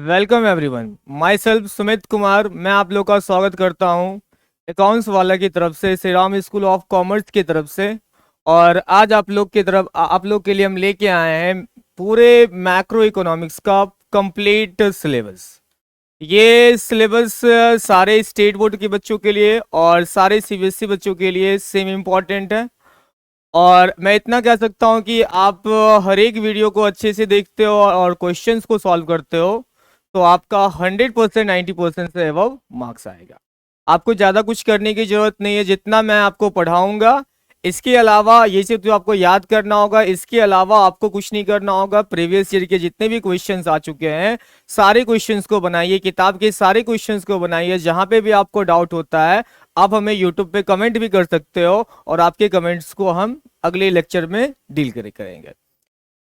Welcome everyone, my self Sumit Kumar. मैं आप लोग का स्वागत करता हूं अकाउंट्स वाला की तरफ से, Shri Ram school of commerce की तरफ से। और आज आप लोग की तरफ आप लोग के लिए हम लेके आए हैं पूरे मैक्रो इकोनॉमिक्स का कंप्लीट सिलेबस। ये सिलेबस सारे स्टेट बोर्ड के बच्चों के लिए और सारे सीबीएसई बच्चों के लिए सेम इम्पॉर्टेंट है। और मैं इतना कह सकता हूं कि आप हर एक वीडियो को अच्छे से देखते हो और क्वेश्चंस को सॉल्व करते हो तो आपका 100% 90% से अबव मार्क्स आएगा। आपको ज़्यादा कुछ करने की ज़रूरत नहीं है, जितना मैं आपको पढ़ाऊंगा इसके अलावा ये सिर्फ तो आपको याद करना होगा। इसके अलावा आपको कुछ नहीं करना होगा। प्रीवियस ईयर के जितने भी क्वेश्चंस आ चुके हैं सारे क्वेश्चंस को बनाइए, किताब के सारे क्वेश्चंस को बनाइए। जहां पे भी आपको डाउट होता है आप हमें यूट्यूब पे कमेंट भी कर सकते हो और आपके कमेंट्स को हम अगले लेक्चर में डील करेंगे।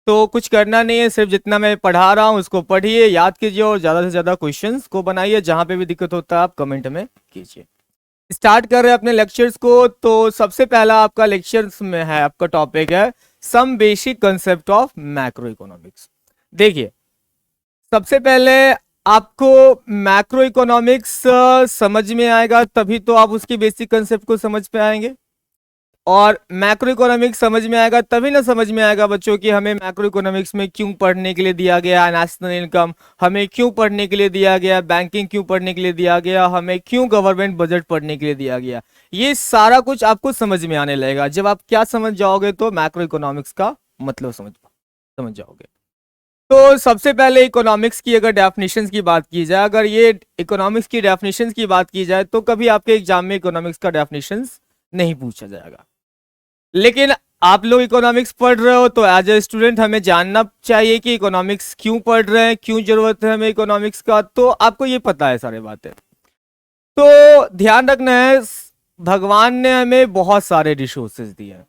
तो कुछ करना नहीं है, सिर्फ जितना मैं पढ़ा रहा हूँ उसको पढ़िए, याद कीजिए और ज़्यादा से ज़्यादा क्वेश्चंस को बनाइए। जहाँ पे भी दिक्कत होता है आप कमेंट में कीजिए। स्टार्ट कर रहे हैं अपने लेक्चर्स को। तो सबसे पहला आपका लेक्चर्स में है, आपका टॉपिक है some basic concept of macro economics. देखिए, सबसे पहले आपको मैक्रो इकोनॉमिक्स समझ में आएगा तभी तो आप उसकी बेसिक कंसेप्ट को समझ पाएंगे। और मैक्रो इकोनॉमिक्स समझ में आएगा तभी ना समझ में आएगा बच्चों कि हमें मैक्रो इकोनॉमिक्स में क्यों पढ़ने के लिए दिया गया है, नेशनल इनकम हमें क्यों पढ़ने के लिए दिया गया, बैंकिंग क्यों पढ़ने के लिए दिया गया, हमें क्यों गवर्नमेंट बजट पढ़ने के लिए दिया गया। ये सारा कुछ आपको समझ में आने लगेगा जब आप क्या समझ जाओगे तो मैक्रो इकोनॉमिक्स का मतलब समझ जाओगे। तो सबसे पहले इकोनॉमिक्स की अगर डेफिनेशंस की बात की जाए, अगर ये इकोनॉमिक्स की डेफिनेशंस की बात की जाए तो कभी आपके एग्जाम में इकोनॉमिक्स का डेफिनेशंस नहीं पूछा जाएगा। लेकिन आप लोग इकोनॉमिक्स पढ़ रहे हो तो एज ए स्टूडेंट हमें जानना चाहिए कि इकोनॉमिक्स क्यों पढ़ रहे हैं, क्यों जरूरत है हमें इकोनॉमिक्स का। तो आपको ये पता है सारी बातें। तो ध्यान रखना है, भगवान ने हमें बहुत सारे रिसोर्सेज दिए हैं।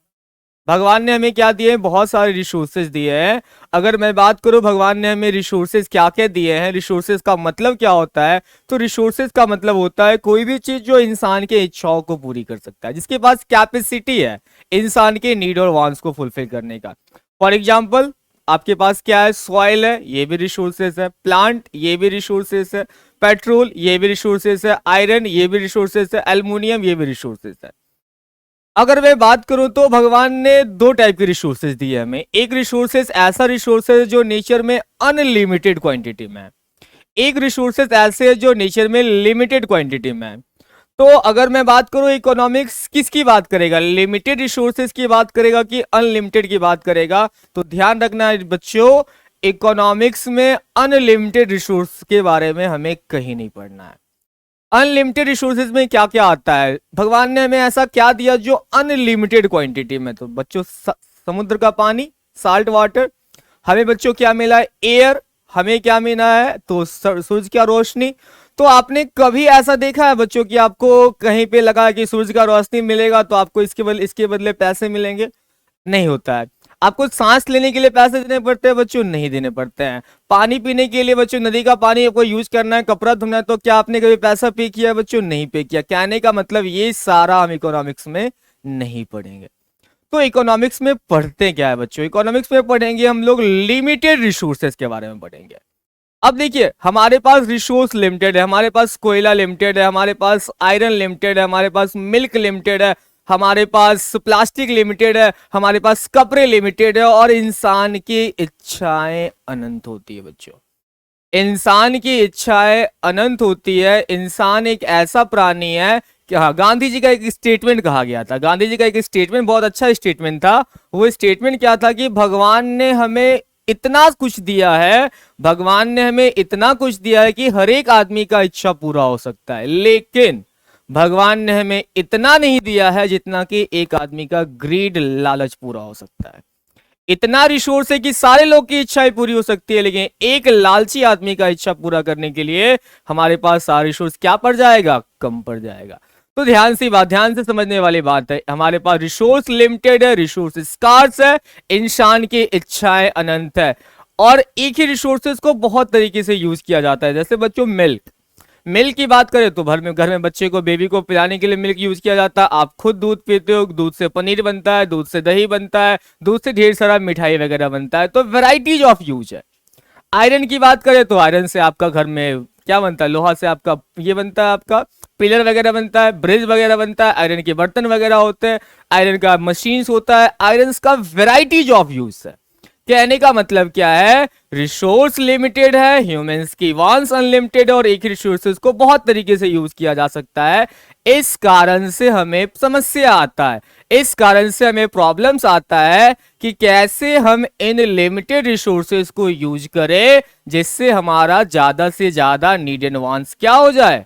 भगवान ने हमें क्या दिए हैं? बहुत सारे रिसोर्सेज दिए हैं। अगर मैं बात करूं भगवान ने हमें रिसोर्सेज क्या क्या दिए हैं, रिसोर्सेज का मतलब क्या होता है, तो रिसोर्सेज का मतलब होता है कोई भी चीज जो इंसान के इच्छाओं को पूरी कर सकता है, जिसके पास कैपेसिटी है इंसान के नीड और वांट्स को फुलफिल करने का। फॉर एग्जाम्पल, आपके पास क्या है? सॉइल है, ये भी रिसोर्सेज है। प्लांट, ये भी रिसोर्सेज है। पेट्रोल, ये भी रिसोर्सेज है। आयरन, ये भी रिसोर्सेज है। एल्युमिनियम, ये भी रिसोर्सेज है। अगर मैं बात करूं तो भगवान ने दो टाइप के रिसोर्सेज दिए हमें। एक रिसोर्सेज ऐसा रिसोर्सेज जो नेचर में अनलिमिटेड क्वांटिटी में है, एक रिसोर्सेज ऐसे है जो नेचर में लिमिटेड क्वांटिटी में है। तो अगर मैं बात करूं इकोनॉमिक्स किसकी बात करेगा, लिमिटेड रिसोर्सेज की बात करेगा कि अनलिमिटेड की बात करेगा? तो ध्यान रखना है बच्चों, इकोनॉमिक्स में अनलिमिटेड रिसोर्स के बारे में हमें कहीं नहीं पढ़ना है। अनलिमिटेड रिसोर्सेज में क्या क्या आता है, भगवान ने हमें ऐसा क्या दिया जो अनलिमिटेड क्वांटिटी में? तो बच्चों समुद्र का पानी, साल्ट वाटर। हमें बच्चों क्या मिला है? एयर। हमें क्या मिला है? तो सूरज की रोशनी। तो आपने कभी ऐसा देखा है बच्चों कि आपको कहीं पे लगा कि सूरज का रोशनी मिलेगा तो आपको इसके बदले पैसे मिलेंगे? नहीं होता है। आपको सांस लेने के लिए पैसे देने पड़ते हैं बच्चों? नहीं देने पड़ते हैं। पानी पीने के लिए बच्चों, नदी का पानी आपको यूज करना है, कपड़ा धोना है, तो क्या आपने कभी पैसा पे किया है बच्चों? नहीं पे किया। कहने का मतलब ये सारा हम इकोनॉमिक्स में नहीं पढ़ेंगे। तो इकोनॉमिक्स में पढ़ते क्या है बच्चों? इकोनॉमिक्स में पढ़ेंगे हम लोग लिमिटेड रिसोर्सेज के बारे में पढ़ेंगे। अब देखिए, हमारे पास रिसोर्स लिमिटेड है, हमारे पास कोयला लिमिटेड है, हमारे पास आयरन लिमिटेड है, हमारे पास मिल्क लिमिटेड है, हमारे पास प्लास्टिक लिमिटेड है, हमारे पास कपड़े लिमिटेड है, और इंसान की इच्छाएं अनंत होती है बच्चों। इंसान की इच्छाएं अनंत होती है। इंसान एक ऐसा प्राणी है कि हाँ, गांधी जी का एक स्टेटमेंट कहा गया था, गांधी जी का एक स्टेटमेंट बहुत अच्छा स्टेटमेंट था। वो स्टेटमेंट क्या था कि भगवान ने हमें इतना कुछ दिया है, भगवान ने हमें इतना कुछ दिया है कि हर एक आदमी का इच्छा पूरा हो सकता है, लेकिन भगवान ने हमें इतना नहीं दिया है जितना कि एक आदमी का ग्रीड, लालच पूरा हो सकता है। इतना रिसोर्स है कि सारे लोग की इच्छाएं पूरी हो सकती है, लेकिन एक लालची आदमी का इच्छा पूरा करने के लिए हमारे पास सारा रिसोर्स क्या पड़ जाएगा? कम पड़ जाएगा। तो ध्यान से समझने वाली बात है, हमारे पास रिसोर्स लिमिटेड है, रिसोर्स स्कार्स है, इंसान की इच्छाएं अनंत है। और एक ही रिसोर्सेज को बहुत तरीके से यूज किया जाता है। जैसे बच्चों मिल्क की बात करें तो घर में बच्चे को, बेबी को पिलाने के लिए मिल्क यूज किया जाता है। आप खुद दूध पीते हो, दूध से पनीर बनता है, दूध से दही बनता है, दूध से ढेर सारा मिठाई वगैरह बनता है। तो वैरायटीज ऑफ यूज है। आयरन की बात करें तो आयरन से आपका घर में क्या बनता है, लोहा से आपका ये बनता है, आपका पिलर वगैरह बनता है, ब्रिज वगैरह बनता है, आयरन के बर्तन वगैरह होते हैं, आयरन का मशीन्स होता है, आयरन का वेराइटीज ऑफ यूज है। कहने का मतलब क्या है, रिसोर्स लिमिटेड है, ह्यूमंस की वांट्स अनलिमिटेड, और एक रिसोर्सेज को बहुत तरीके से यूज किया जा सकता है। इस कारण से हमें समस्या आता है, इस कारण से हमें प्रॉब्लम्स आता है कि कैसे हम इन लिमिटेड रिसोर्सेज को यूज करें जिससे हमारा ज्यादा से ज्यादा नीड एंड वांट्स क्या हो जाए,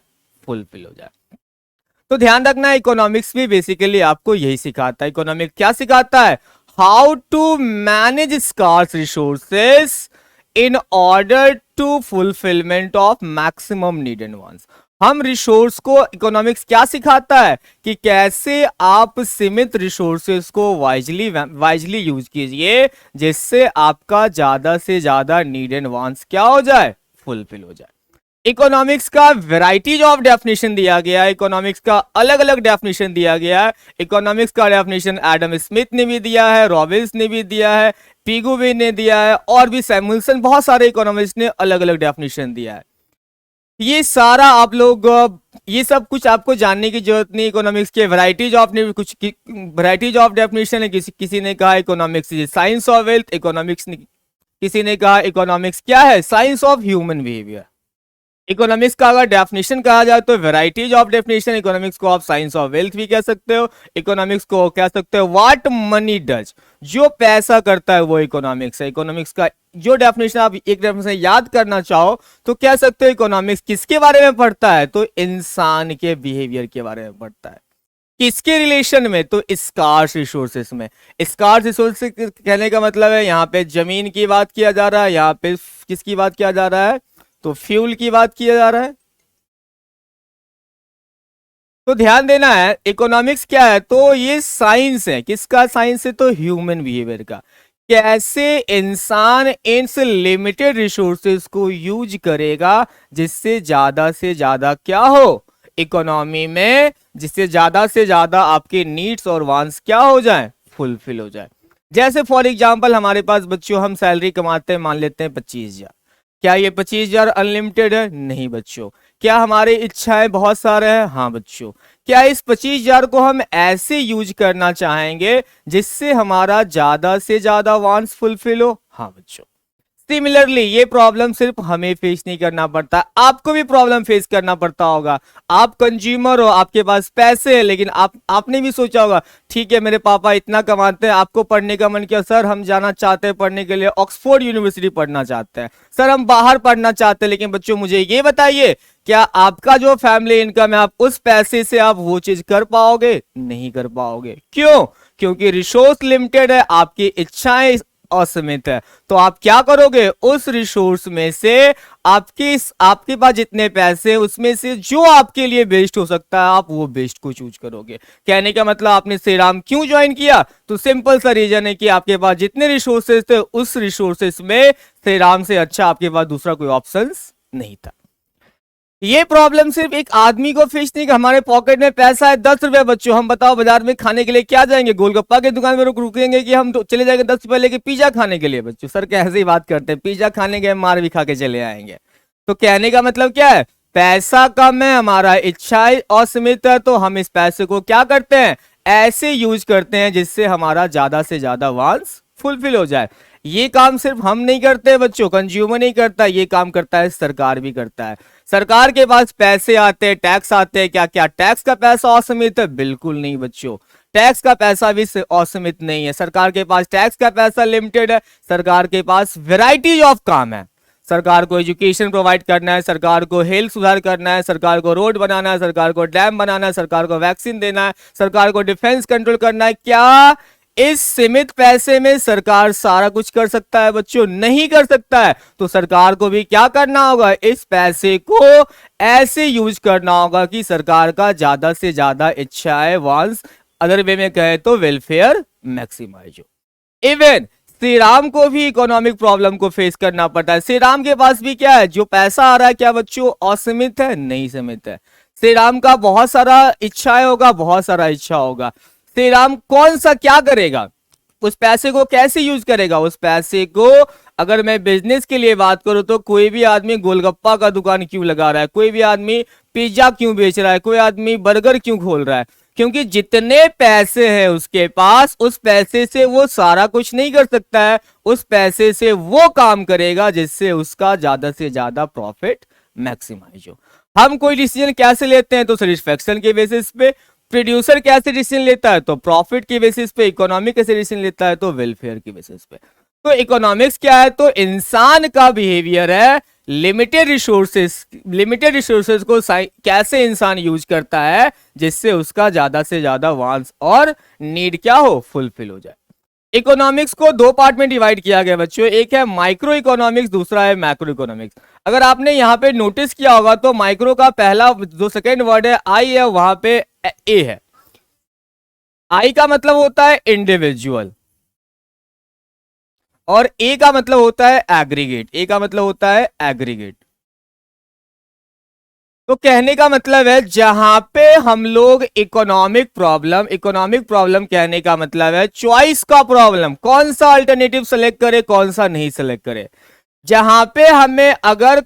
फुलफिल हो जाए। तो ध्यान रखना, इकोनॉमिक्स भी बेसिकली आपको यही सिखाता है। इकोनॉमिक्स क्या सिखाता है, how to manage scarce resources in order to fulfilment of maximum need and wants. हम रिसोर्स को, इकोनॉमिक्स क्या सिखाता है कि कैसे आप सीमित रिसोर्सेस को वाइजली यूज कीजिए जिससे आपका ज्यादा से ज्यादा नीड एंड वांट्स क्या हो जाए, फुलफिल हो जाए। इकोनॉमिक्स का वैरायटीज ऑफ डेफिनेशन दिया गया है, इकोनॉमिक्स का अलग अलग डेफिनेशन दिया गया है। इकोनॉमिक्स का डेफिनेशन एडम स्मिथ ने भी दिया है, रॉबिन्स ने भी दिया है, पिगुवे ने दिया है, और भी सैमुअल्सन, बहुत सारे इकोनॉमिस्ट ने अलग अलग डेफिनेशन दिया है। ये सारा आप लोग, ये सब कुछ आपको जानने की जरूरत नहीं। इकोनॉमिक्स के वैरायटीज ऑफ ने कुछ वैरायटीज ऑफ डेफिनेशन है। किसी ने कहा economics is science of wealth, economics ने, किसी ने कहा इकोनॉमिक्स क्या है, science of human behaviour. Economics का अगर डेफिनेशन कहा जाए तो वैरायटीज ऑफ डेफिनेशन, इकोनॉमिक्स को आप साइंस ऑफ वेल्थ भी कह सकते हो, इकोनॉमिक्स को कह सकते हो व्हाट मनी डज, जो पैसा करता है वो इकोनॉमिक्स है। इकोनॉमिक्स का जो डेफिनेशन आप एक डेफिनेशन याद करना चाहो तो कह सकते हो इकोनॉमिक्स किसके बारे में पढ़ता है, तो इंसान के बिहेवियर के बारे में पढ़ता है। किसके रिलेशन में, तो स्कार्स रिसोर्सेस में। स्कार्स रिसोर्सेस कहने का मतलब है यहाँ पे जमीन की बात किया जा रहा है, यहाँ पे किसकी बात किया जा रहा है, तो फ्यूल की बात किया जा रहा है। तो ध्यान देना है, इकोनॉमिक्स क्या है, तो ये साइंस है, किसका साइंस है, तो ह्यूमन बिहेवियर का। कैसे इंसान इन लिमिटेड रिसोर्सेज को यूज करेगा जिससे ज्यादा से ज्यादा क्या हो इकोनॉमी में, जिससे ज्यादा से ज्यादा आपके नीड्स और वांट्स क्या हो जाएं, फुलफिल हो जाए। जैसे फॉर एग्जांपल हमारे पास बच्चों, हम सैलरी कमाते हैं, मान लेते हैं 25,000। क्या ये 25,000 अनलिमिटेड है, नहीं बच्चों। क्या हमारी इच्छाएं बहुत सारे हैं, हाँ बच्चों। क्या इस 25,000 को हम ऐसे यूज करना चाहेंगे जिससे हमारा ज्यादा से ज्यादा वांट्स फुलफिल हो, हाँ बच्चों। सिमिलरली ये प्रॉब्लम सिर्फ हमें फेस नहीं करना पड़ता, आपको भी प्रॉब्लम फेस करना पड़ता होगा। आप कंज्यूमर हो, आपके पास पैसे हैं, लेकिन आपने भी सोचा होगा ठीक है मेरे पापा इतना कमाते हैं, आपको पढ़ने का मन किया, सर हम जाना चाहते हैं पढ़ने के लिए, ऑक्सफोर्ड यूनिवर्सिटी पढ़ना चाहते हैं, सर हम बाहर पढ़ना चाहते हैं। लेकिन बच्चों मुझे ये बताइए, क्या आपका जो फैमिली इनकम है, आप उस पैसे से आप वो चीज कर पाओगे, नहीं कर पाओगे। क्यों, क्योंकि रिसोर्स लिमिटेड है, आपकी इच्छाएं असीमित है। तो आप क्या करोगे, उस रिसोर्स में से आपके पास जितने पैसे उसमें से जो आपके लिए बेस्ट हो सकता है आप वो बेस्ट को चूज करोगे। कहने का मतलब आपने श्रीराम क्यों ज्वाइन किया, तो सिंपल सा रीजन है कि आपके पास जितने रिसोर्सेस थे उस रिसोर्सेस में श्रीराम से अच्छा आपके पास दूसरा कोई ऑप्शन नहीं था। ये प्रॉब्लम सिर्फ एक आदमी को फेस नहीं, हमारे पॉकेट में पैसा है 10 रुपए बच्चों, हम बताओ बाजार में खाने के लिए क्या जाएंगे, गोलगप्पा की दुकान में रुकेंगे कि हम तो चले जाएंगे 10 रुपए लेके पिज्जा खाने के लिए। बच्चों सर कैसे ही बात करते हैं, पिज्जा खाने के मार भी खा के चले आएंगे। तो कहने का मतलब क्या है, पैसा कम है, हमारा इच्छाएं असीमित है, तो हम इस पैसे को क्या करते हैं, ऐसे यूज करते हैं जिससे हमारा ज्यादा से ज्यादा वांट्स फुलफिल हो जाए। ये काम सिर्फ हम नहीं करते बच्चों, कंज्यूमर नहीं करता, ये काम करता है सरकार भी करता है। सरकार के पास पैसे आते हैं, टैक्स आते हैं, क्या क्या टैक्स का पैसा असीमित है, बिल्कुल नहीं बच्चों। टैक्स का पैसा भी असीमित नहीं है, सरकार के पास टैक्स का पैसा लिमिटेड है। सरकार के पास वेराइटी ऑफ काम है, सरकार को एजुकेशन प्रोवाइड करना है, सरकार को हेल्थ सुधार करना है, सरकार को रोड बनाना है, सरकार को डैम बनाना है, सरकार को वैक्सीन देना है, सरकार को डिफेंस कंट्रोल करना है। क्या इस सीमित पैसे में सरकार सारा कुछ कर सकता है बच्चों, नहीं कर सकता है। तो सरकार को भी क्या करना होगा, इस पैसे को ऐसे यूज करना होगा कि सरकार का ज्यादा से ज्यादा इच्छाएं वांट्स, अदर वे में कहे तो वेलफेयर मैक्सिमाइज हो। इवन श्री राम को भी इकोनॉमिक प्रॉब्लम को फेस करना पड़ता है। श्री राम के पास भी क्या है, जो पैसा आ रहा है क्या बच्चों असीमित है, नहीं सीमित है। श्री राम का बहुत सारा इच्छाएं होगा, बहुत सारा इच्छा होगा। श्री राम कौन सा क्या करेगा, उस पैसे को कैसे यूज करेगा? उस पैसे को अगर मैं बिजनेस के लिए बात करूं तो कोई भी आदमी गोलगप्पा का दुकान क्यों लगा रहा है, कोई भी आदमी पिज्जा क्यों बेच रहा है, कोई आदमी बर्गर क्यों खोल रहा है? क्योंकि जितने पैसे हैं उसके पास, उस पैसे से वो सारा कुछ नहीं कर सकता है। उस पैसे से वो काम करेगा जिससे उसका ज्यादा से ज्यादा प्रॉफिट मैक्सिमाइज हो। हम कोई डिसीजन कैसे लेते हैं? तो सेटिस्फेक्शन के बेसिस पे। प्रोड्यूसर कैसे डिसीजन लेता है? तो प्रॉफिट के बेसिस पे। इकोनॉमिक कैसे डिसीजन लेता है? तो वेलफेयर के बेसिस पे। तो इकोनॉमिक्स क्या है? तो इंसान का बिहेवियर है। लिमिटेड रिसोर्सेज को कैसे इंसान यूज करता है जिससे उसका ज्यादा से ज्यादा वांट्स और नीड क्या हो, फुलफिल हो जाए। इकोनॉमिक्स को दो पार्ट में डिवाइड किया गया बच्चों, एक है माइक्रो इकोनॉमिक्स, दूसरा है मैक्रो इकोनॉमिक्स। अगर आपने यहां पे नोटिस किया होगा तो माइक्रो का पहला जो सेकेंड वर्ड है आई है, वहां पे ए है। आई का मतलब होता है इंडिविजुअल और ए का मतलब होता है एग्रीगेट। ए का मतलब होता है एग्रीगेट। तो कहने का मतलब है जहां पे हम लोग इकोनॉमिक प्रॉब्लम कहने का मतलब है चॉइस का प्रॉब्लम, कौन सा अल्टरनेटिव सेलेक्ट करे, कौन सा नहीं सेलेक्ट करे। जहां पे हमें अगर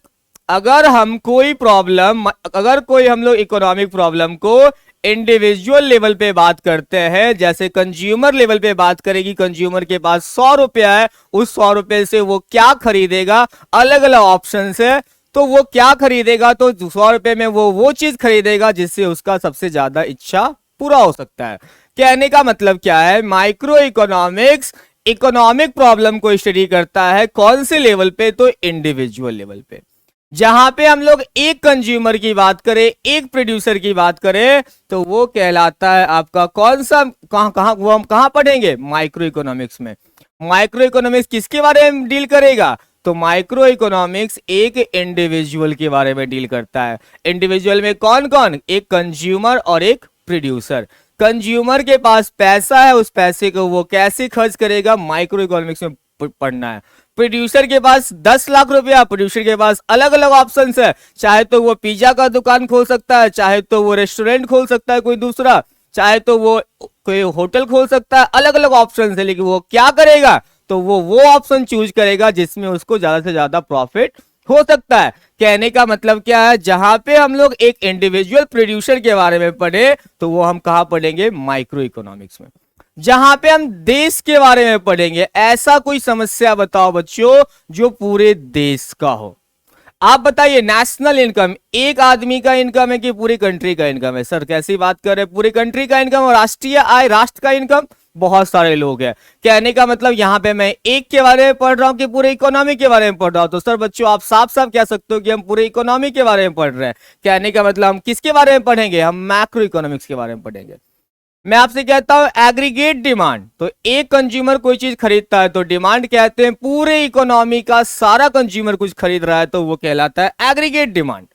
अगर हम कोई प्रॉब्लम अगर कोई हम लोग इकोनॉमिक प्रॉब्लम को इंडिविजुअल लेवल पे बात करते हैं, जैसे कंज्यूमर लेवल पे बात करेगी, कंज्यूमर के पास 100 रुपया है, उस 100 रुपए से वो क्या खरीदेगा, अलग अलग ऑप्शन है, तो वो क्या खरीदेगा? तो 100 रुपए में वो चीज खरीदेगा जिससे उसका सबसे ज्यादा इच्छा पूरा हो सकता है। कहने का मतलब क्या है? माइक्रो इकोनॉमिक्स इकोनॉमिक प्रॉब्लम को स्टडी करता है कौन से लेवल पे? तो इंडिविजुअल लेवल पे। जहां पे हम लोग एक कंज्यूमर की बात करें, एक प्रोड्यूसर की बात करें, तो वो कहलाता है आपका कौन सा, वो हम कहां पढ़ेंगे? माइक्रो इकोनॉमिक्स में। माइक्रो इकोनॉमिक्स किसके बारे में डील करेगा? तो माइक्रो इकोनॉमिक्स एक इंडिविजुअल के बारे में डील करता है। इंडिविजुअल में कौन कौन? एक कंज्यूमर और एक प्रोड्यूसर। कंज्यूमर के पास पैसा है, उस पैसे को वो कैसे खर्च करेगा, माइक्रो इकोनॉमिक्स में पढ़ना है। प्रोड्यूसर के पास 10 लाख रुपया, प्रोड्यूसर के पास अलग अलग ऑप्शन है, चाहे तो वो पिज्जा का दुकान खोल सकता है, चाहे तो वो रेस्टोरेंट खोल सकता है कोई दूसरा, चाहे तो वो कोई होटल खोल सकता है, अलग अलग ऑप्शन है। लेकिन वो क्या करेगा? तो वो ऑप्शन चूज करेगा जिसमें उसको ज्यादा से ज्यादा प्रॉफिट हो सकता है। कहने का मतलब क्या है? जहां पे हम लोग एक इंडिविजुअल प्रोड्यूसर के बारे में पढ़े तो वो हम कहां पढ़ेंगे? माइक्रो इकोनॉमिक्स में। जहां पे हम देश के बारे में पढ़ेंगे, ऐसा कोई समस्या बताओ बच्चों जो पूरे देश का हो। आप बताइए, नेशनल इनकम एक आदमी का इनकम है कि पूरी कंट्री का इनकम है? सर कैसी बात कर रहे हैं, पूरी कंट्री का इनकम और राष्ट्रीय आय, राष्ट्र का इनकम, बहुत सारे लोग हैं। कहने का मतलब यहां पे मैं एक के बारे में पढ़ रहा हूं कि पूरे इकोनॉमी के बारे में पढ़ रहा हूं? तो सर बच्चों आप साफ साफ कह सकते हो कि हम पूरे इकोनॉमी के बारे में पढ़ रहे हैं। कहने का मतलब हम किसके बारे में पढ़ेंगे? हम मैक्रो इकोनॉमिक्स के बारे में पढ़ेंगे। मैं आपसे कहता हूं एग्रीगेट डिमांड, तो एक कंज्यूमर कोई चीज खरीदता है तो डिमांड कहते हैं पूरे इकोनॉमी का सारा कंज्यूमर कुछ खरीद रहा है तो वो कहलाता है एग्रीगेट डिमांड।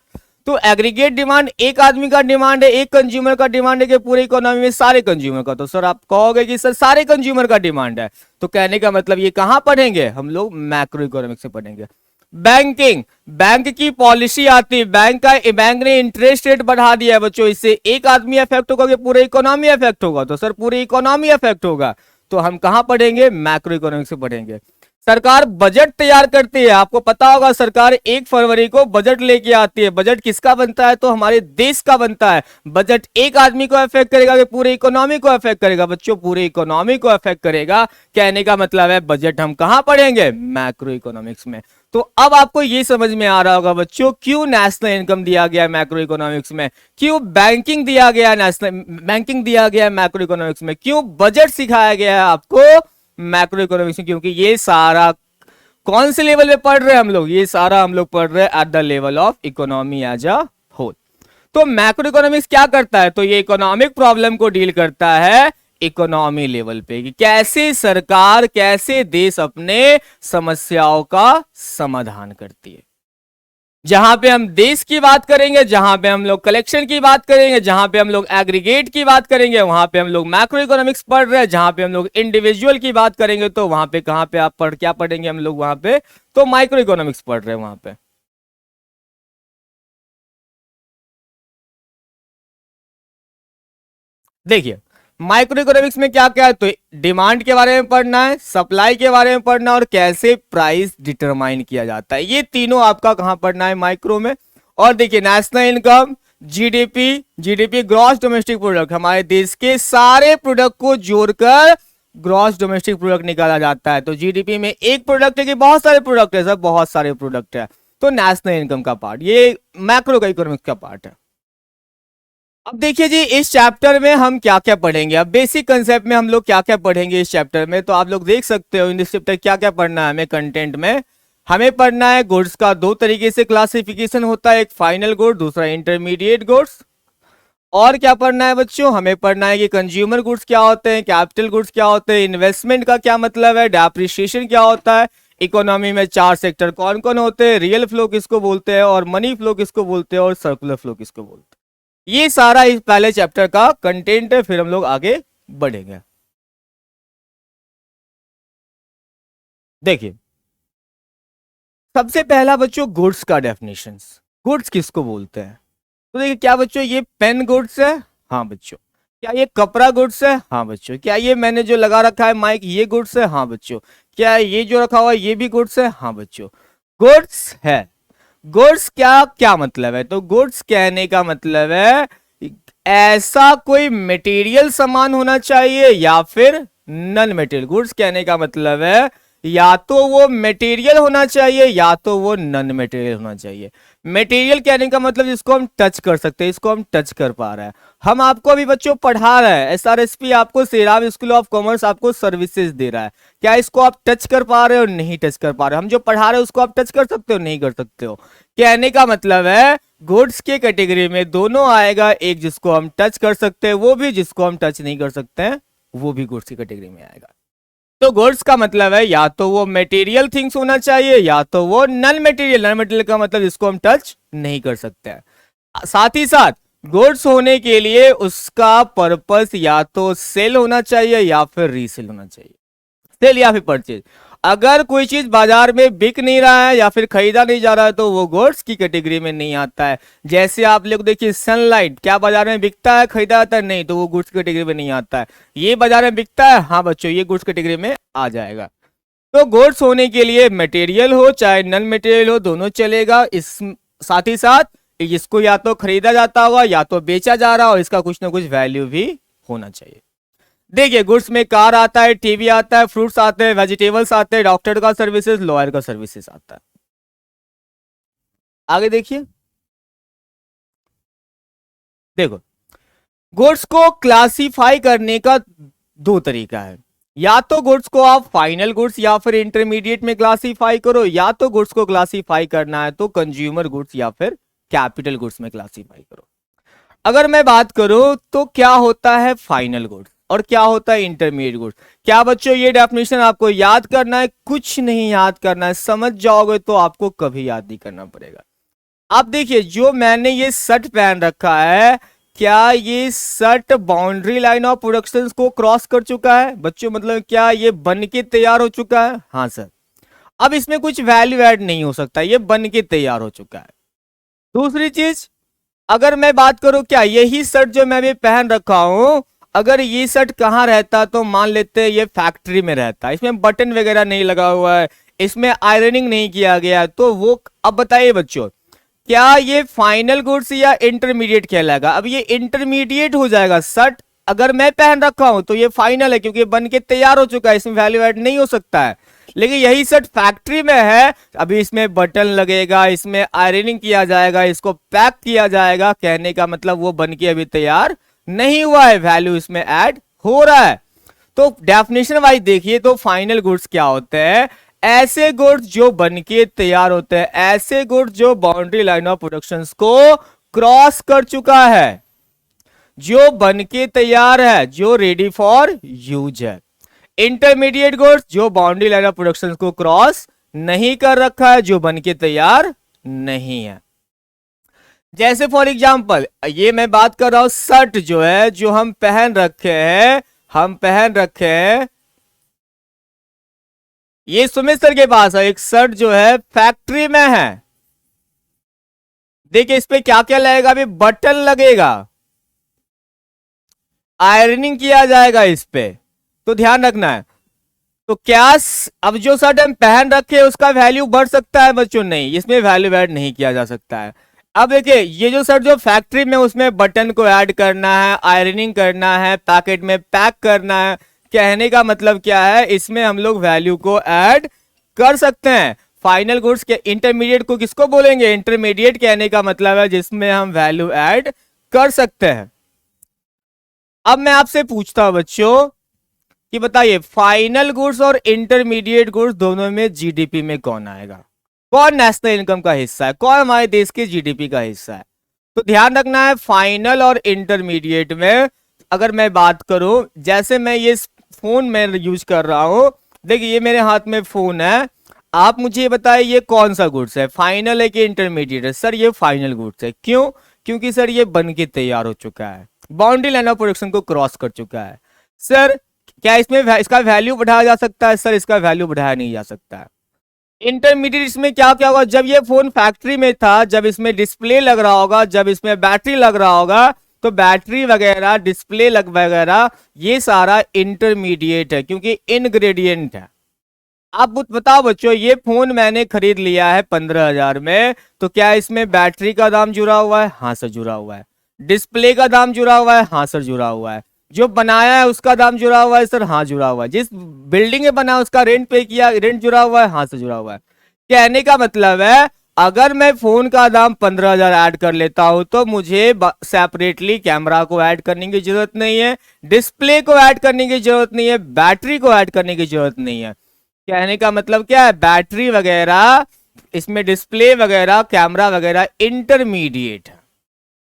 तो एग्रीगेट डिमांड एक आदमी का डिमांड है, एक कंज्यूमर का डिमांड है कि पूरे इकोनॉमी में सारे कंज्यूमर का। तो सर आप कहोगे कि सर सारे कंज्यूमर का डिमांड है, तो कहने का मतलब ये कहां पढ़ेंगे? हम लोग मैक्रो इकोनॉमिक्स से पढ़ेंगे। बैंकिंग, बैंक की पॉलिसी आती है, बैंक ने इंटरेस्ट रेट बढ़ा दिया है बच्चों, इससे एक आदमी अफेक्ट होगा कि पूरे इकोनॉमी अफेक्ट होगा? तो सर पूरी इकोनॉमी अफेक्ट होगा, तो हम कहां पढ़ेंगे? मैक्रो इकोनॉमिक्स से पढ़ेंगे। सरकार बजट तैयार करती है, आपको पता होगा सरकार 1 फरवरी को बजट लेके आती है। बजट किसका बनता है? तो हमारे देश का बनता है। बजट एक आदमी को अफेक्ट करेगा कि पूरे इकोनॉमी को अफेक्ट करेगा? बच्चों पूरे इकोनॉमी को अफेक्ट करेगा। कहने का मतलब है बजट हम कहां पढ़ेंगे? मैक्रो इकोनॉमिक्स में। तो अब आपको ये समझ में आ रहा होगा बच्चों क्यों नेशनल इनकम दिया गया है मैक्रो इकोनॉमिक्स में, क्यों बैंकिंग दिया गया, नेशनल बैंकिंग दिया गया है मैक्रो इकोनॉमिक्स में, क्यों बजट सिखाया गया है आपको मैक्रो इकोनॉमिक्स में। क्योंकि ये सारा कौन से लेवल पे पढ़ रहे हैं हम लोग? ये सारा हम लोग पढ़ रहे हैं at the level of economy as a whole. तो मैक्रो इकोनॉमिक्स क्या करता है? तो ये इकोनॉमिक प्रॉब्लम को डील करता है इकोनॉमी लेवल पे कि कैसे सरकार, कैसे देश अपने समस्याओं का समाधान करती है। जहां पे हम देश की बात करेंगे, जहां पे हम लोग कलेक्शन की बात करेंगे, जहां पे हम लोग एग्रीगेट की बात करेंगे, वहां पे हम लोग मैक्रो इकोनॉमिक्स पढ़ रहे हैं। जहां पे हम लोग इंडिविजुअल की बात करेंगे तो वहां पे कहां पे आप क्या पढ़ेंगे हम लोग? वहां पे तो माइक्रो इकोनॉमिक्स पढ़ रहे हैं वहां पे। देखिए माइक्रो इकोनॉमिक्स में क्या क्या है, तो डिमांड के बारे में पढ़ना है, सप्लाई के बारे में पढ़ना और कैसे प्राइस डिटरमाइन किया जाता है, ये तीनों आपका कहां पढ़ना है, माइक्रो में। और देखिए national income, GDP, GDP gross domestic product, हमारे देश के सारे प्रोडक्ट को जोड़कर ग्रॉस डोमेस्टिक प्रोडक्ट निकाला जाता है। तो जीडीपी में एक प्रोडक्ट है कि बहुत सारे प्रोडक्ट है, सब बहुत सारे प्रोडक्ट है। तो नेशनल इनकम का पार्ट, ये मैक्रो का इकोनॉमिक्स का पार्ट है। अब देखिए जी इस चैप्टर में हम क्या क्या पढ़ेंगे, अब बेसिक कंसेप्ट में हम लोग क्या क्या पढ़ेंगे इस चैप्टर में, तो आप लोग देख सकते हो इन चैप्टर क्या क्या पढ़ना है हमें कंटेंट में। हमें पढ़ना है गुड्स का दो तरीके से क्लासिफिकेशन होता है, एक फाइनल गुड, दूसरा इंटरमीडिएट गुड्स। और क्या पढ़ना है बच्चों, हमें पढ़ना है कि कंज्यूमर गुड्स क्या होते हैं, कैपिटल गुड्स क्या होते हैं, इन्वेस्टमेंट का क्या मतलब है, डेप्रिसिएशन क्या होता है, इकोनॉमी में चार सेक्टर कौन कौन होते हैं, रियल फ्लो किसको बोलते हैं, और मनी फ्लो किसको बोलते हैं, और सर्कुलर फ्लो किसको बोलते हैं। ये सारा इस पहले चैप्टर का कंटेंट है, फिर हम लोग आगे बढ़ेंगे। देखिए सबसे पहला बच्चों गुड्स का डेफिनेशंस, गुड्स किसको बोलते हैं। तो देखिए क्या बच्चों, ये पेन गुड्स है, हाँ बच्चों। क्या ये कपड़ा गुड्स है, हाँ बच्चों। क्या ये मैंने जो लगा रखा है माइक, ये गुड्स है, हाँ बच्चों। क्या ये जो रखा हुआ है ये भी गुड्स है, हाँ बच्चों, गुड्स है। गुड्स क्या क्या मतलब है, तो गुड्स कहने का मतलब है ऐसा कोई मटेरियल सामान होना चाहिए या फिर नॉन मटेरियल। गुड्स कहने का मतलब है या तो वो मटेरियल होना चाहिए या तो वो नॉन मटेरियल होना चाहिए। मटेरियल कहने का मतलब जिसको हम टच कर सकते हैं, इसको हम टच कर पा रहे हैं। हम आपको अभी बच्चों पढ़ा रहे हैं, एसआरएसपी आपको श्रीराम स्कूल ऑफ कॉमर्स आपको सर्विसेज दे रहा है, क्या इसको आप टच कर पा रहे हो, नहीं टच कर पा रहे हो। हम जो पढ़ा रहे हैं उसको आप टच कर सकते हो, नहीं कर सकते हो। कहने का मतलब है गुड्स के कैटेगरी में दोनों आएगा, एक जिसको हम टच कर सकते हैं वो भी, जिसको हम टच नहीं कर सकते हैं वो भी गुड्स की कैटेगरी में आएगा। तो गुड्स का मतलब है या तो वो मटेरियल थिंग्स होना चाहिए या तो वो नॉन मटेरियल। नॉन मटेरियल का मतलब जिसको हम टच नहीं कर सकते हैं। साथ ही साथ गुड्स होने के लिए उसका पर्पस या तो सेल होना चाहिए या फिर रीसेल होना चाहिए, सेल या फिर परचेज। अगर कोई चीज बाजार में बिक नहीं रहा है या फिर खरीदा नहीं जा रहा है तो वो गुड्स की कैटेगरी में नहीं आता है। जैसे आप लोग देखिए सनलाइट, क्या बाजार में बिकता है, खरीदा जाता है, नहीं, तो वो गुड्स कैटेगरी में नहीं आता है। ये बाजार में बिकता है, हाँ बच्चों, ये गुड्स कैटेगरी में आ जाएगा। तो गुड्स होने के लिए मटेरियल हो चाहे नॉन मटेरियल हो दोनों चलेगा। इस साथ ही साथ इसको या तो खरीदा जाता होगा या तो बेचा जा रहा हो, इसका कुछ ना कुछ वैल्यू भी होना चाहिए। देखिए गुड्स में कार आता है, टीवी आता है, फ्रूट्स आते हैं, वेजिटेबल्स आते हैं, डॉक्टर का सर्विसेज, लॉयर का सर्विसेज आता है। आगे देखिए, देखो गुड्स को क्लासिफाई करने का दो तरीका है, या तो गुड्स को आप फाइनल गुड्स या फिर इंटरमीडिएट में क्लासिफाई करो, या तो गुड्स को क्लासिफाई करना है तो कंज्यूमर गुड्स या फिर कैपिटल गुड्स में क्लासिफाई करो। अगर मैं बात करूं तो क्या होता है फाइनल गुड्स और क्या होता है इंटरमीडिएट गुड्स। क्या बच्चों ये डेफिनेशन आपको याद करना है, कुछ नहीं याद करना है, समझ जाओगे तो आपको कभी याद नहीं करना पड़ेगा। आप देखिए जो मैंने ये शर्ट पहन रखा है, क्या ये shirt boundary line of production को क्रॉस कर चुका है बच्चों, मतलब क्या ये बन के तैयार हो चुका है, हाँ सर। अब इसमें कुछ वैल्यू ऐड नहीं हो सकता, ये बन के तैयार हो चुका है। दूसरी चीज, अगर मैं बात करूं क्या यही शर्ट जो मैं भी पहन रखा हूं, अगर ये शर्ट कहां रहता तो मान लेते हैं ये फैक्ट्री में रहता, इसमें बटन वगैरह नहीं लगा हुआ है, इसमें आयरनिंग नहीं किया गया, तो वो अब बताइए बच्चों क्या ये फाइनल गुड्स या इंटरमीडिएट कहलाएगा। अब ये इंटरमीडिएट हो जाएगा। शर्ट अगर मैं पहन रखा हूं तो ये फाइनल है क्योंकि बन के तैयार हो चुका है, इसमें वैल्यू ऐड नहीं हो सकता है। लेकिन यही शर्ट फैक्ट्री में है, अभी इसमें बटन लगेगा, इसमें आयरनिंग किया जाएगा, इसको पैक किया जाएगा, कहने का मतलब वो बन के अभी तैयार नहीं हुआ है, वैल्यू इसमें ऐड हो रहा है। तो डेफिनेशन वाइज देखिए तो फाइनल गुड्स क्या होते हैं, ऐसे गुड्स जो बनके तैयार होते हैं, ऐसे गुड्स जो बाउंड्री लाइन ऑफ प्रोडक्शन को क्रॉस कर चुका है, जो बनके तैयार है, जो रेडी फॉर यूज है। इंटरमीडिएट गुड्स जो बाउंड्री लाइन ऑफ प्रोडक्शन को क्रॉस नहीं कर रखा है, जो बनके तैयार नहीं है। जैसे फॉर एग्जांपल ये मैं बात कर रहा हूं शर्ट जो है, जो हम पहन रखे हैं, हम पहन रखे हैं, ये सुमित सर के पास है एक शर्ट जो है फैक्ट्री में है। देखिए इस पे क्या क्या लगेगा, अभी बटन लगेगा, आयरनिंग किया जाएगा इस पे, तो ध्यान रखना है। तो क्या अब जो शर्ट हम पहन रखे उसका वैल्यू बढ़ सकता है बच्चों? नहीं, इसमें वैल्यू ऐड नहीं किया जा सकता है। अब देखिए ये जो शर्ट जो फैक्ट्री में उसमें बटन को ऐड करना है, आयरनिंग करना है, पैकेट में पैक करना है, कहने का मतलब क्या है, इसमें हम लोग वैल्यू को ऐड कर सकते हैं। फाइनल गुड्स के इंटरमीडिएट को किसको बोलेंगे? इंटरमीडिएट कहने का मतलब है जिसमें हम वैल्यू ऐड कर सकते हैं। अब मैं आपसे पूछता हूं बच्चों कि बताइए फाइनल गुड्स और इंटरमीडिएट गुड्स दोनों में जीडीपी में कौन आएगा? कौन नेशनल इनकम का हिस्सा है? कौन हमारे देश के जीडीपी का हिस्सा है? तो ध्यान रखना है फाइनल और इंटरमीडिएट में अगर मैं बात करूं, जैसे मैं ये फोन में यूज कर रहा हूं, देखिए ये मेरे हाथ में फोन है, आप मुझे बताइए ये कौन सा गुड्स है, फाइनल है कि इंटरमीडिएट है? सर ये फाइनल गुड्स है। क्यों? क्योंकि सर ये बन के तैयार हो चुका है, बाउंड्री लाइन ऑफ प्रोडक्शन को क्रॉस कर चुका है। सर क्या इसमें इसका वैल्यू बढ़ाया जा सकता है? सर इसका वैल्यू बढ़ाया नहीं जा सकता है। इंटरमीडिएट इसमें क्या क्या होगा? जब ये फोन फैक्ट्री में था, जब इसमें डिस्प्ले लग रहा होगा, जब इसमें बैटरी लग रहा होगा, तो बैटरी वगैरह डिस्प्ले लग वगैरह ये सारा इंटरमीडिएट है क्योंकि इनग्रेडिएंट है। आप बताओ बच्चों, ये फोन मैंने खरीद लिया है 15,000 में, तो क्या इसमें बैटरी का दाम जुड़ा हुआ है? हाँ सर जुड़ा हुआ है। डिस्प्ले का दाम जुड़ा हुआ है? हाँ सर जुड़ा हुआ है। जो बनाया है उसका दाम जुड़ा हुआ है? सर हाँ जुड़ा हुआ है। जिस बिल्डिंग में बना उसका रेंट पे किया, रेंट जुड़ा हुआ है? हाँ सर जुड़ा हुआ है। कहने का मतलब है अगर मैं फोन का दाम 15,000 ऐड कर लेता हूं तो मुझे सेपरेटली कैमरा को ऐड करने की जरूरत नहीं है, डिस्प्ले को ऐड करने की जरूरत नहीं है, बैटरी को ऐड करने की जरूरत नहीं है। कहने का मतलब क्या है, बैटरी वगैरह इसमें डिस्प्ले वगैरह कैमरा वगैरह इंटरमीडिएट है।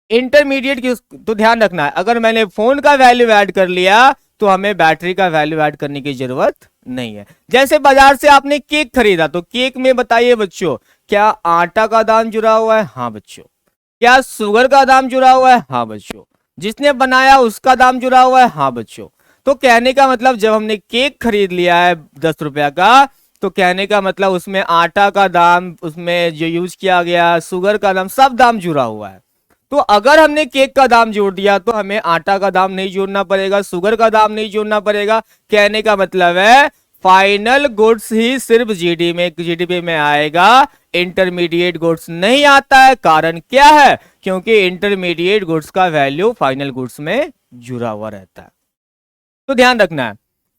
इंटरमीडिएट की तो ध्यान रखना है, अगर मैंने फोन का वैल्यू ऐड कर लिया तो हमें बैटरी का वैल्यू ऐड करने की जरूरत नहीं है। जैसे बाजार से आपने केक खरीदा, तो केक में बताइए बच्चों क्या आटा का दाम जुड़ा हुआ है? हाँ बच्चों। क्या शुगर का दाम जुड़ा हुआ है? हाँ बच्चों। जिसने बनाया उसका दाम जुड़ा हुआ है? हाँ बच्चों। तो कहने का मतलब जब हमने केक खरीद लिया है 10 रुपया का, तो कहने का मतलब उसमें आटा का दाम, उसमें जो यूज किया गया शुगर का दाम, सब दाम जुड़ा हुआ है। तो अगर हमने केक का दाम जोड़ दिया तो हमें आटा का दाम नहीं जोड़ना पड़ेगा, शुगर का दाम नहीं जोड़ना पड़ेगा। कहने का मतलब है फाइनल गुड्स ही सिर्फ जीडीपी में आएगा, इंटरमीडिएट गुड्स नहीं आता है। कारण क्या है? क्योंकि इंटरमीडिएट गुड्स का वैल्यू फाइनल गुड्स में जुड़ा हुआ रहता है। तो ध्यान रखना है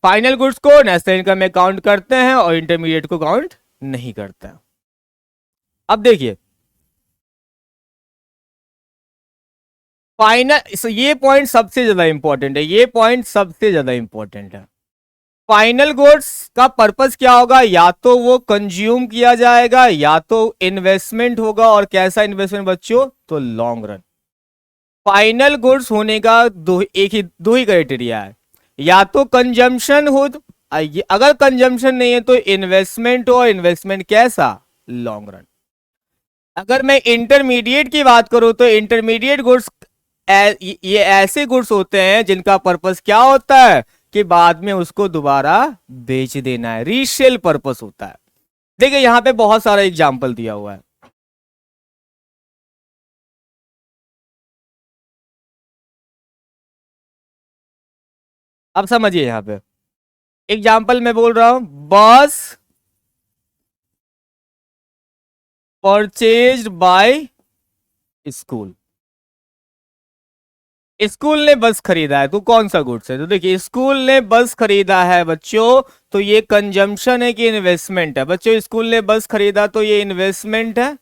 फाइनल गुड्स को नेशनल इनकम में काउंट करते हैं और इंटरमीडिएट को काउंट नहीं करते हैं। अब देखिए फाइनल, ये पॉइंट सबसे ज्यादा इंपॉर्टेंट है, ये पॉइंट सबसे ज्यादा इंपॉर्टेंट है। फाइनल गुड्स का पर्पस क्या होगा? या तो वो कंज्यूम किया जाएगा या तो इन्वेस्टमेंट होगा। और कैसा इन्वेस्टमेंट बच्चों? तो लॉन्ग रन। फाइनल गुड्स होने का दो ही क्राइटेरिया है, या तो कंजम्पशन हो, अगर कंजम्पशन नहीं है तो इन्वेस्टमेंट हो। इन्वेस्टमेंट कैसा? Long run. अगर मैं इंटरमीडिएट की बात करूं तो इंटरमीडिएट गुड्स ये ऐसे गुड्स होते हैं जिनका पर्पस क्या होता है कि बाद में उसको दोबारा बेच देना है, रीसेल पर्पस होता है। देखिए यहां पे बहुत सारा एग्जांपल दिया हुआ है। अब समझिए यहां पे एग्जांपल मैं बोल रहा हूं, बस परचेज्ड बाय स्कूल। स्कूल ने बस खरीदा है, तो कौन सा गुड्स है? तो देखिए स्कूल ने बस खरीदा है बच्चों, तो ये कंजम्पशन है कि इन्वेस्टमेंट है? बच्चों स्कूल ने बस खरीदा तो ये इन्वेस्टमेंट है,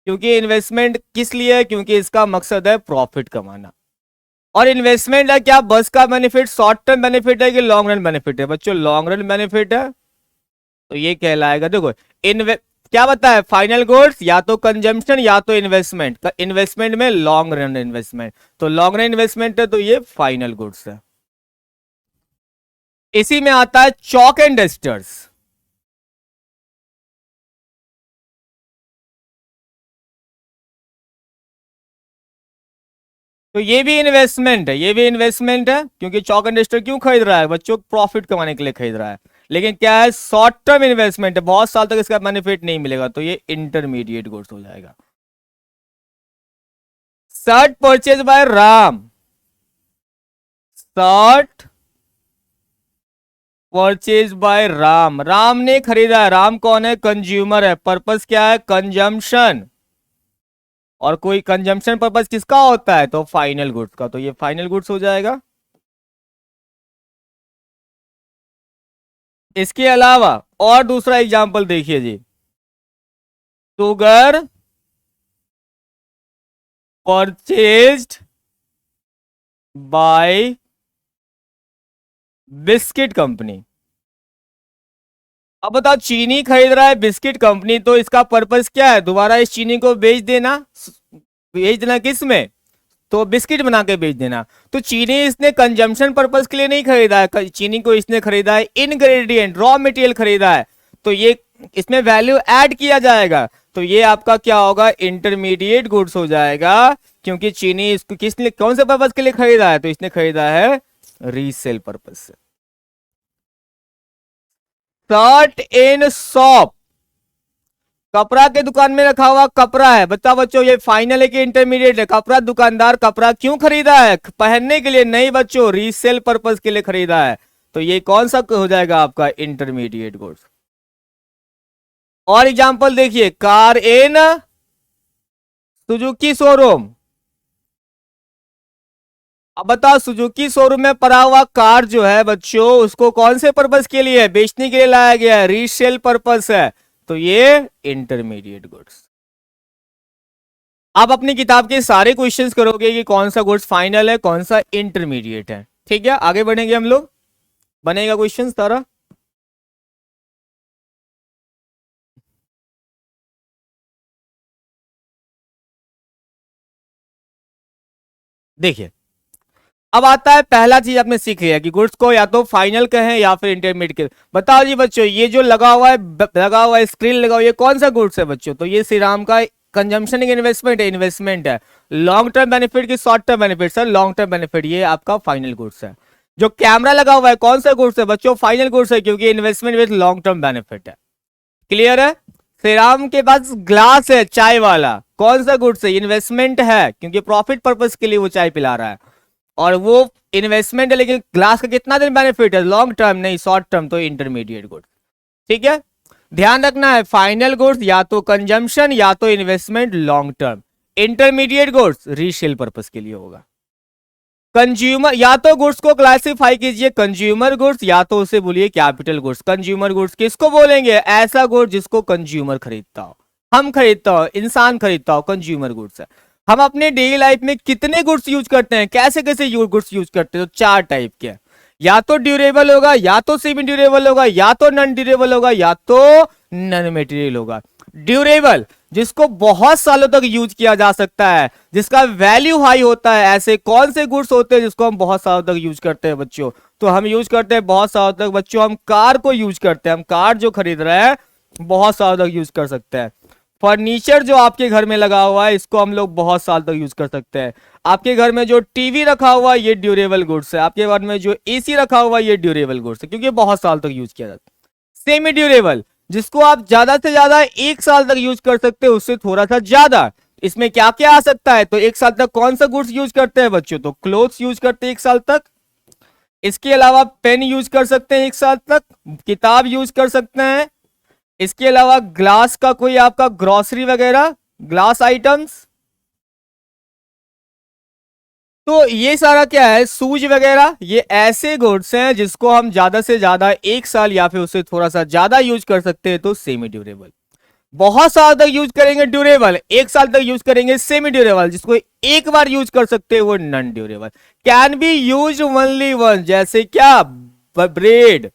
क्योंकि इन्वेस्टमेंट किस लिए है? क्योंकि इसका मकसद है प्रॉफिट कमाना। और इन्वेस्टमेंट है क्या? बस का बेनिफिट शॉर्ट टर्म बेनिफिट है कि लॉन्ग रन बेनिफिट है? बच्चों लॉन्ग रन बेनिफिट है, तो ये कहलाएगा, देखो क्या बता है, फाइनल गुड्स या तो कंजम्पशन या तो इन्वेस्टमेंट। इन्वेस्टमेंट में लॉन्ग रन इन्वेस्टमेंट, तो लॉन्ग रन इन्वेस्टमेंट है, तो ये फाइनल गुड्स है। इसी में आता है चॉक एंड डस्टर्स। तो ये भी इन्वेस्टमेंट है, ये भी इन्वेस्टमेंट है, क्योंकि चॉक एंड डस्टर क्यों खरीद रहा है बच्चों? प्रॉफिट कमाने के लिए खरीद रहा है। लेकिन क्या है, शॉर्ट टर्म इन्वेस्टमेंट है, बहुत साल तक इसका बेनिफिट नहीं मिलेगा, तो ये इंटरमीडिएट गुड्स हो जाएगा। Shirt purchase by Ram, short purchase by Ram, Ram ने खरीदा है। राम कौन है? कंज्यूमर है। पर्पस क्या है? कंजम्पशन। और कोई कंजम्पशन पर्पस किसका होता है? तो फाइनल गुड्स का, तो ये फाइनल गुड्स हो जाएगा। इसके अलावा और दूसरा एग्जांपल देखिए जी, sugar purchased by biscuit company. अब बताओ, चीनी खरीद रहा है बिस्किट कंपनी, तो इसका पर्पस क्या है? दोबारा इस चीनी को बेच देना। बेच देना किस में? तो बिस्किट बना के बेच देना। तो चीनी इसने कंजम्पशन पर्पस के लिए नहीं खरीदा है, चीनी को इसने खरीदा है इनग्रेडिएंट, रॉ मटेरियल खरीदा है। तो ये इसमें वैल्यू ऐड किया जाएगा, तो ये आपका क्या होगा? इंटरमीडिएट गुड्स हो जाएगा। क्योंकि चीनी इसको किसने, कौन से पर्पस के लिए खरीदा है? तो इसने खरीदा है रीसेल पर्पस से। शर्ट इन शॉप, कपड़ा के दुकान में रखा हुआ कपड़ा है। बताओ बच्चों, ये फाइनल है कि इंटरमीडिएट है? कपड़ा दुकानदार कपड़ा क्यों खरीदा है? पहनने के लिए नहीं बच्चों, रीसेल पर्पस के लिए खरीदा है। तो ये कौन सा हो जाएगा आपका? Intermediate goods. और एग्जांपल देखिए, कार इन सुजुकी शोरूम। अब बताओ, सुजुकी शोरूम में पड़ा हुआ कार जो है बच्चों, उसको कौन से पर्पस के लिए है? बेचने के लिए लाया गया है, रीसेल पर्पस है। तो ये इंटरमीडिएट गुड्स। आप अपनी किताब के सारे क्वेश्चंस करोगे कि कौन सा गुड्स फाइनल है, कौन सा इंटरमीडिएट है। ठीक है, आगे बढ़ेंगे हम लोग, बनेगा क्वेश्चन सारा। देखिए, अब आता है पहला चीज आपने सीख लिया कि गुड्स को या तो फाइनल कहें या फिर इंटरमीडिएट कहें। बताओ जी बच्चों, ये जो लगा हुआ है स्क्रीन लगा हुआ है, ये कौन सा गुड्स है बच्चों? तो ये श्री राम का कंजम्पशन इन्वेस्टमेंट है, इन्वेस्टमेंट है। लॉन्ग टर्म बेनिफिट की short term benefit? Sir long term benefit, ये आपका फाइनल गुड्स है। जो कैमरा लगा हुआ है कौन सा गुड्स है बच्चों? फाइनल गुड्स है, क्योंकि investment with long term benefit है। क्लियर है? श्री राम के पास ग्लास है चाय वाला, कौन सा गुड्स है? इन्वेस्टमेंट है, क्योंकि प्रॉफिट पर्पस के लिए वो चाय पिला रहा है, और वो इन्वेस्टमेंट है। लेकिन ग्लास का कितना दिन बेनिफिट है? लॉन्ग टर्म नहीं, शॉर्ट टर्म। तो इंटरमीडिएट गुड्स। ठीक है, ध्यान रखना है, फाइनल गुड्स या तो कंजम्पशन या तो investment long term. Intermediate goods resale purpose के लिए होगा। कंज्यूमर, या तो गुड्स को क्लासिफाई कीजिए कंज्यूमर गुड्स, या तो उसे बोलिए कैपिटल गुड्स। कंज्यूमर गुड्स किसको बोलेंगे? ऐसा गुड्स जिसको कंज्यूमर खरीदता हो, हम खरीदता हो, इंसान खरीदता हो, कंज्यूमर गुड्स है। हम अपने डेली लाइफ में कितने गुड्स यूज करते हैं, कैसे कैसे गुड्स यूज करते हैं? तो चार टाइप के, या तो ड्यूरेबल होगा, या तो सेमी ड्यूरेबल होगा, या तो नॉन ड्यूरेबल होगा, या तो नॉन मटेरियल होगा। ड्यूरेबल जिसको बहुत सालों तक यूज किया जा सकता है, जिसका वैल्यू हाई होता है। ऐसे कौन से गुड्स होते हैं जिसको हम बहुत सालों तक यूज करते हैं बच्चों? तो हम यूज करते हैं बहुत सालों तक बच्चों, हम कार को यूज करते हैं। हम कार जो खरीद रहे हैं बहुत सालों तक यूज कर सकते हैं। फर्नीचर जो आपके घर में लगा हुआ है, इसको हम लोग बहुत साल तक यूज कर सकते हैं। आपके घर में जो टीवी रखा हुआ है, ये ड्यूरेबल गुड्स है। आपके घर में जो एसी रखा हुआ है, ये ड्यूरेबल गुड्स है, क्योंकि बहुत साल तक यूज किया जाता है। सेमी ड्यूरेबल जिसको आप ज्यादा से ज्यादा एक साल तक यूज कर सकते हो, उससे थोड़ा सा ज्यादा। इसमें क्या क्या आ सकता है? तो एक साल तक कौन सा गुड्स यूज करते हैं बच्चों? तो क्लोथ्स यूज करते हैं एक साल तक। इसके अलावा पेन यूज कर सकते हैं एक साल तक, किताब यूज कर सकते हैं। इसके अलावा ग्लास का कोई आपका ग्रोसरी वगैरह, ग्लास आइटम्स। तो ये सारा क्या है? सूज वगैरह, ये ऐसे गुड्स हैं जिसको हम ज्यादा से ज्यादा एक साल या फिर उससे थोड़ा सा ज्यादा यूज कर सकते हैं, तो सेमी ड्यूरेबल। बहुत साल तक यूज करेंगे ड्यूरेबल, एक साल तक यूज करेंगे सेमी ड्यूरेबल, जिसको एक बार यूज कर सकते हैं वो non durable. Can be use only one, जैसे क्या? ब्रेड।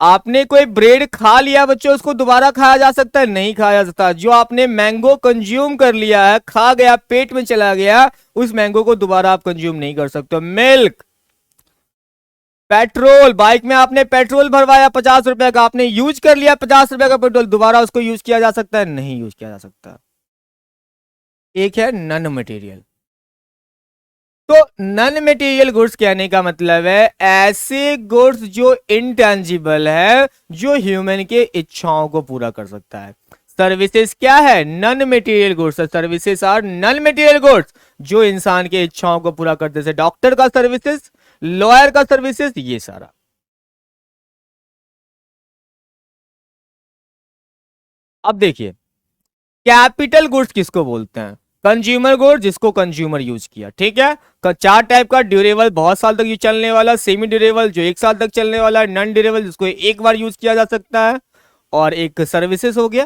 आपने कोई ब्रेड खा लिया बच्चों, उसको दोबारा खाया जा सकता है? नहीं खाया जा सकता। जो आपने मैंगो कंज्यूम कर लिया है, खा गया, पेट में चला गया, उस मैंगो को दोबारा आप कंज्यूम नहीं कर सकते। मिल्क, पेट्रोल, बाइक में आपने पेट्रोल भरवाया 50 रुपए का, आपने यूज कर लिया 50 रुपए का पेट्रोल, दोबारा उसको यूज किया जा सकता है? नहीं यूज किया जा सकता। एक है नॉन मटेरियल। तो नॉन मटेरियल गुड्स कहने का मतलब है ऐसे गुड्स जो इनटेंजिबल है, जो ह्यूमन के इच्छाओं को पूरा कर सकता है। सर्विसेज क्या है? Non material goods. Services are non material goods, जो इंसान के इच्छाओं को पूरा करते हैं। डॉक्टर का सर्विसेज, लॉयर का सर्विसेज, ये सारा। अब देखिए, कैपिटल गुड्स किसको बोलते हैं? कंज्यूमर गुड्स, जिसको कंज्यूमर यूज किया, ठीक है। चार टाइप का: ड्यूरेबल, बहुत साल तक यूज चलने वाला; सेमी ड्यूरेबल, जो एक साल तक चलने वाला; नॉन ड्यूरेबल, जिसको एक बार यूज किया जा सकता है; और एक सर्विसेज हो गया।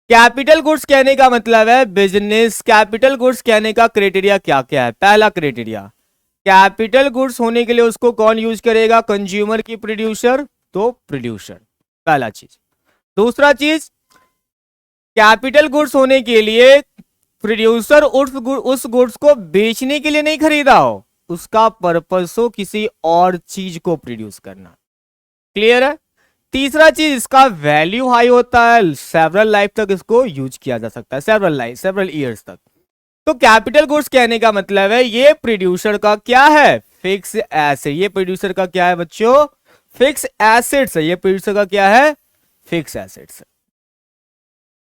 कैपिटल गुड्स कहने का मतलब है बिजनेस। कैपिटल गुड्स कहने का क्राइटेरिया क्या क्या है? पहला क्राइटेरिया, कैपिटल गुड्स होने के लिए उसको कौन यूज करेगा? कंज्यूमर की प्रोड्यूसर, तो प्रोड्यूसर, पहला चीज। दूसरा चीज, कैपिटल गुड्स होने के लिए प्रोड्यूसर उस गुड्स को बेचने के लिए नहीं खरीदा हो, उसका पर्पस हो किसी और चीज को प्रोड्यूस करना। क्लियर है? तीसरा चीज, इसका वैल्यू हाई होता है, सेवरल लाइफ तक इसको यूज किया जा सकता है, सेवरल ईयर्स तक। तो कैपिटल गुड्स कहने का मतलब है ये प्रोड्यूसर का क्या है? Fix asset. ये प्रोड्यूसर का क्या है बच्चों? फिक्स एसेट्स है। ये प्रोड्यूसर का क्या है? फिक्स एसेट्स है।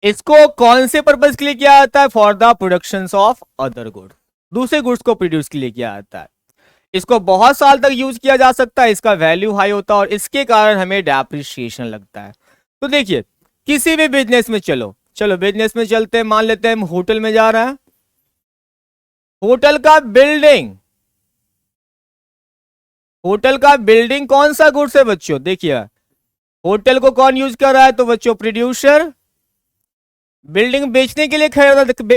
इसको कौन से पर्पज के लिए किया जाता है? For the production of other goods, दूसरे गुड्स को प्रोड्यूस के लिए किया जाता है। इसको बहुत साल तक यूज किया जा सकता है, इसका वैल्यू हाई होता है, और इसके कारण हमें डेप्रिसिएशन लगता है। तो देखिए, किसी भी बिजनेस में चलो बिजनेस में चलते हैं। मान लेते हैं हम होटल में जा रहे हैं। होटल का बिल्डिंग कौन सा गुड्स है बच्चों? देखिए, होटल को कौन यूज कर रहा है? तो बच्चों प्रोड्यूसर। बिल्डिंग बेचने के लिए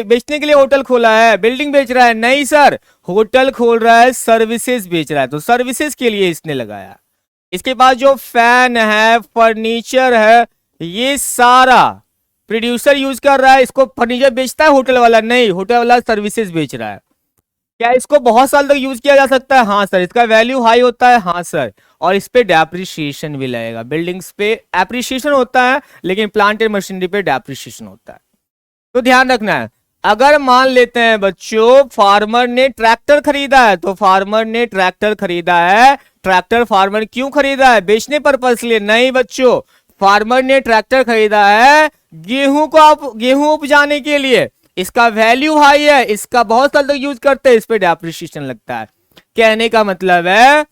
बेचने के लिए होटल खोला है, बिल्डिंग बेच रहा है? नहीं सर, होटल खोल रहा है, सर्विसेज बेच रहा है, तो सर्विसेज के लिए इसने लगाया। इसके पास जो फैन है, फर्नीचर है, ये सारा प्रोड्यूसर यूज कर रहा है। इसको फर्नीचर बेचता है होटल वाला? नहीं, होटल वाला सर्विसेज बेच रहा है। क्या इसको बहुत साल तक यूज किया जा सकता है? हाँ सर। इसका वैल्यू हाई होता है? हाँ सर। और इस पे डेप्रिसिएशन भी लगेगा। बिल्डिंग्स पे एप्रिसिएशन होता है, लेकिन प्लांट एंड मशीनरी पे डेप्रिसिएशन होता है। तो ध्यान रखना है, अगर मान लेते हैं बच्चों फार्मर ने ट्रैक्टर खरीदा है, तो फार्मर ने ट्रैक्टर खरीदा है, ट्रैक्टर फार्मर क्यों खरीदा है? बेचने पर्पस के लिए? नहीं बच्चों, फार्मर ने ट्रैक्टर खरीदा है गेहूं उपजाने के लिए। इसका वैल्यू हाई है, इसका बहुत साल तक यूज करते हैं, इस पे डेप्रिसिएशन लगता है। कहने का मतलब है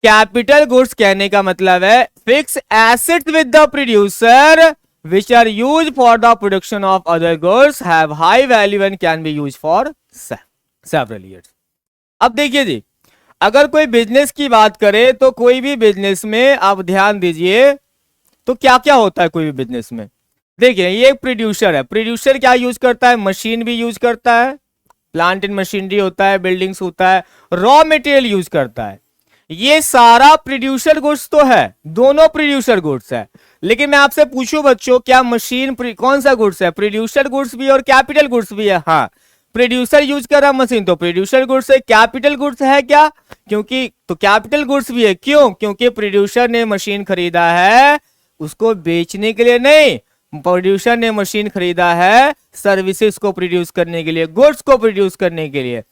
कैपिटल गुड्स कहने का मतलब है fix assets with the producer which are used for the production of other goods have high value and can be used for several years. अब देखिए जी, अगर कोई बिजनेस की बात करें तो कोई भी बिजनेस में आप ध्यान दीजिए तो क्या क्या होता है कोई भी बिजनेस में। देखिए, ये एक प्रोड्यूसर है। प्रोड्यूसर क्या यूज करता है? मशीन भी यूज करता है, प्लांट एंड मशीनरी होता है, बिल्डिंग्स होता है, रॉ मटेरियल यूज करता है। ये सारा प्रोड्यूसर गुड्स तो है, दोनों प्रोड्यूसर गुड्स है। लेकिन मैं आपसे पूछूं बच्चों, क्या मशीन कौन सा गुड्स है? प्रोड्यूसर गुड्स भी और कैपिटल गुड्स भी है। हाँ, प्रोड्यूसर यूज कर रहा है मशीन, तो प्रोड्यूसर गुड्स है। कैपिटल गुड्स है क्या? क्योंकि तो कैपिटल गुड्स भी है। क्यों? क्योंकि प्रोड्यूसर ने मशीन खरीदा है उसको बेचने के लिए नहीं, प्रोड्यूसर ने मशीन खरीदा है सर्विसेज को प्रोड्यूस करने के लिए, गुड्स को प्रोड्यूस करने के लिए।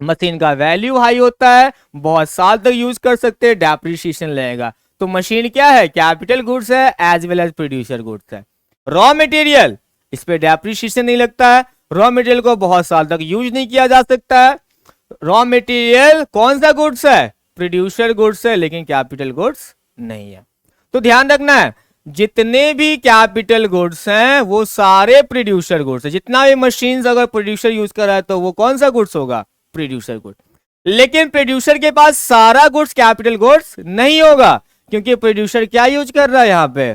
मशीन का वैल्यू हाई होता है, बहुत साल तक यूज कर सकते हैं, डेप्रिसिएशन लगेगा। तो मशीन क्या है? कैपिटल गुड्स है as well as producer goods है। रॉ मटेरियल, इस पे डेप्रिसिएशन नहीं लगता है, रॉ मटेरियल को बहुत साल तक यूज नहीं किया जा सकता है। रॉ मटेरियल कौन सा गुड्स है? प्रोड्यूसर गुड्स है, लेकिन कैपिटल गुड्स नहीं है। तो ध्यान रखना है, जितने भी कैपिटल गुड्स हैं वो सारे प्रोड्यूसर गुड्स है। जितना भी मशीन अगर प्रोड्यूसर यूज कर रहा है तो वो कौन सा गुड्स होगा? Producer good. लेकिन प्रोड्यूसर के पास सारा गुड्स कैपिटल गुड्स नहीं होगा, क्योंकि प्रोड्यूसर क्या यूज कर रहा है यहां पे?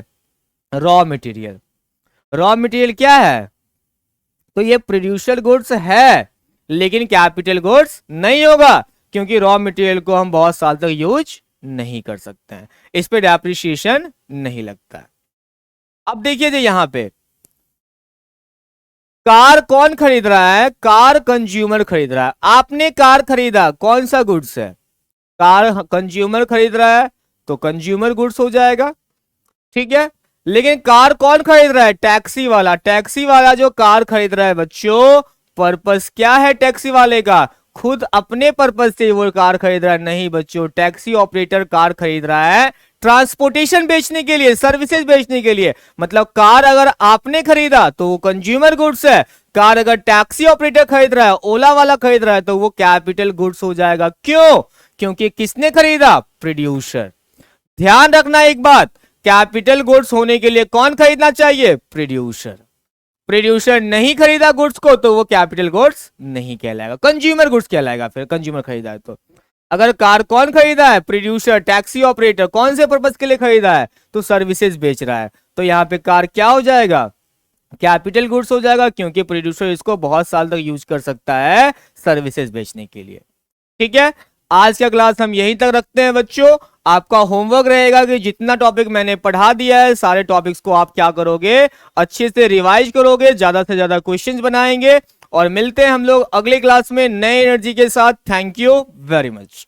Raw material. रॉ मटेरियल क्या है? तो ये प्रोड्यूसर गुड्स है, लेकिन कैपिटल गुड्स नहीं होगा, क्योंकि रॉ मटेरियल को हम बहुत साल तक यूज नहीं कर सकते हैं, इस पे डेप्रिसिएशन नहीं लगता है। अब देखिए जी, यहां पे कार कौन खरीद रहा है? कार कंज्यूमर खरीद रहा है। आपने कार खरीदा, कौन सा गुड्स है? कार कंज्यूमर खरीद रहा है तो कंज्यूमर गुड्स हो जाएगा, ठीक है। लेकिन कार कौन खरीद रहा है? टैक्सी वाला। टैक्सी वाला जो कार खरीद रहा है बच्चों, पर्पस क्या है टैक्सी वाले का? खुद अपने पर्पज से वो कार खरीद रहा है, नहीं बच्चों, टैक्सी ऑपरेटर कार खरीद रहा है ट्रांसपोर्टेशन बेचने के लिए, सर्विसेज बेचने के लिए। मतलब कार अगर आपने खरीदा तो वो कंज्यूमर गुड्स है, कार अगर टैक्सी ऑपरेटर खरीद रहा है, ओला वाला खरीद रहा है, तो वो कैपिटल गुड्स हो जाएगा। क्यों? क्योंकि किसने खरीदा? प्रोड्यूसर। ध्यान रखना एक बात, कैपिटल गुड्स होने के लिए कौन खरीदना चाहिए? प्रोड्यूसर। प्रोड्यूसर नहीं खरीदा गुड्स को तो वो कैपिटल गुड्स नहीं कहलाएगा, कंज्यूमर गुड्स कहलाएगा। फिर कंज्यूमर खरीदा है तो अगर कार कौन खरीदा है? Producer, taxi operator. कौन से पर्पज के लिए खरीदा है? तो सर्विसेज बेच रहा है। तो यहां पे कार क्या हो जाएगा? कैपिटल गुड्स हो जाएगा, क्योंकि प्रोड्यूसर इसको बहुत साल तक यूज कर सकता है सर्विसेज बेचने के लिए। ठीक है, आज का क्लास हम यहीं तक रखते हैं बच्चों। आपका होमवर्क रहेगा कि जितना टॉपिक मैंने पढ़ा दिया है सारे टॉपिक्स को आप क्या करोगे? अच्छे से रिवाइज करोगे, ज्यादा से ज्यादा क्वेश्चंस बनाएंगे। और मिलते हैं हम लोग अगले क्लास में नए एनर्जी के साथ। Thank you very much.